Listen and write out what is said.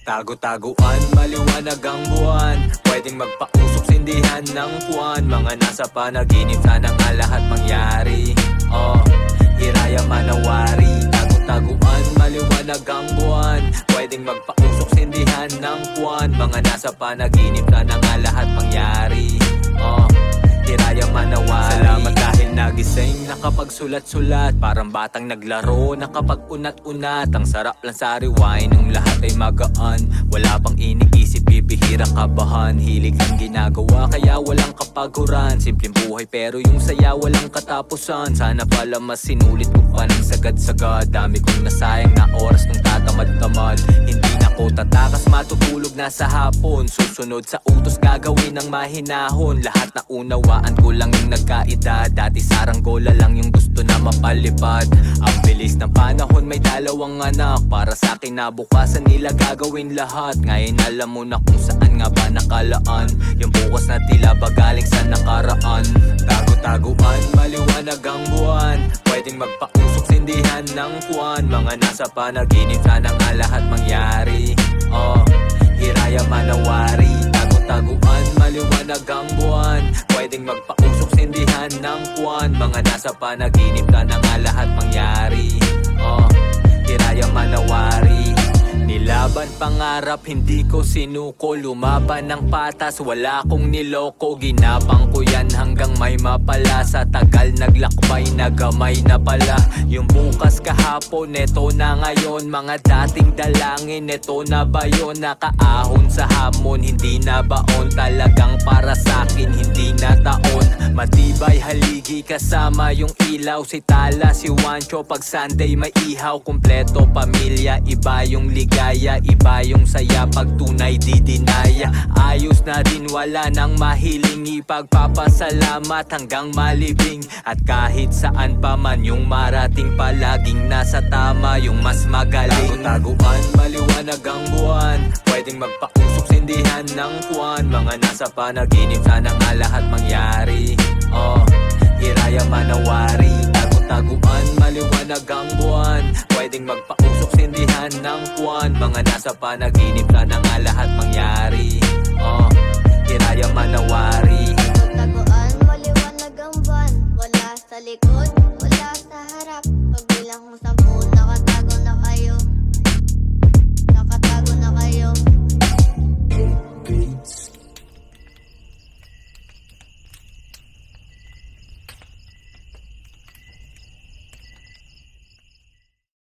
Tago-taguan, maliwanag ang buwan. Pwedeng magpausok, sindihan ng kuwan. Mga nasa panaginip, sana nga lahat mangyari. Hiraya manawari. Tago-taguan, maliwanag ang buwan. Pwedeng magpausok, sindihan ng kuwan. Mga nasa panaginip, sana nga lahat mangyari. Hiraya manawari. Salamat dahil nagising, nakapagsulat-sulat. Parang batang naglaro, nakapag-unat-unat. Ang sarap lang sa rewind, ang lahat ay magaan. Wala pang iniisip, bibihirang kabahan. Hilig ang ginagawa, kaya walang kapaguran. Simpleng buhay pero yung saya walang katapusan. Sana pala mas sinulit ko pa ng sagad-sagad. Dami kong nasayang na oras nung tatamad-tamad. Hindi na ko tatakas, matutulog na sa hapon. Susunod sa utos, gagawin ng mahinahon. Lahat na unawaan ko lang yung nagkaedad. Dati saranggola lang yung gusto na mapalipad. Ang bilis ng panahon, may dalawang anak. Para sa akin na bukasan nila gagawin lahat. Ngayon alam mo na kung saan nga ba nakalaan. Yung bukas na tila ba galing sa nakaraan. Tago-taguan, maliwanag ang buwan. Pwedeng magpausok, sindihan ng kuwan. Mga nasa panaginip, sana nga lahat mangyari. Hiraya manawari. Tago-taguan, maliwanag ang buwan. Pwedeng magpausok, sindihan ng kuwan. Mga nasa panaginip, sana nga lahat mangyari. Hiraya manawari. Nilaban pangarap, hindi ko sinuko. Lumaban ng patas, wala kong niloko. Ginapang ko yan hanggang may mapala. Sa tagal naglakbay, nagamay na pala. Yung bukas kahapon, eto na ngayon. Mga dating dalangin, eto na ba yun? Nakaahon sa hamon, hindi na baon. Talagang para sa'kin, hindi na taon. Matibay haligi kasama yung ilaw. Si Tala, si Wancho, pag Sunday may ihaw. Kompleto pamilya, iba yung ligaya. Iba yung saya pag tunay di dinaya. Ayos na rin, wala nang mahiling. Ipagpapasalamat hanggang malibing. At kahit saan pa man yung marating, palaging nasa tama yung mas magaling. Tago-taguan, maliwanag ang buwan. Pwedeng magpausok, sindihan ng kuwan. Mga nasa panaginip, sana nga lahat mangyari. Hiraya manawari. Tago-taguan, maliwanag ang buwan. Pwedeng magpausok, sindihan ng kuwan. Mga nasa panaginip, sana nga lahat mangyari. Hiraya manawari. Tago-taguan, maliwanag ang buwan. Wala sa likod, wala sa harap. Pagbilang mo 10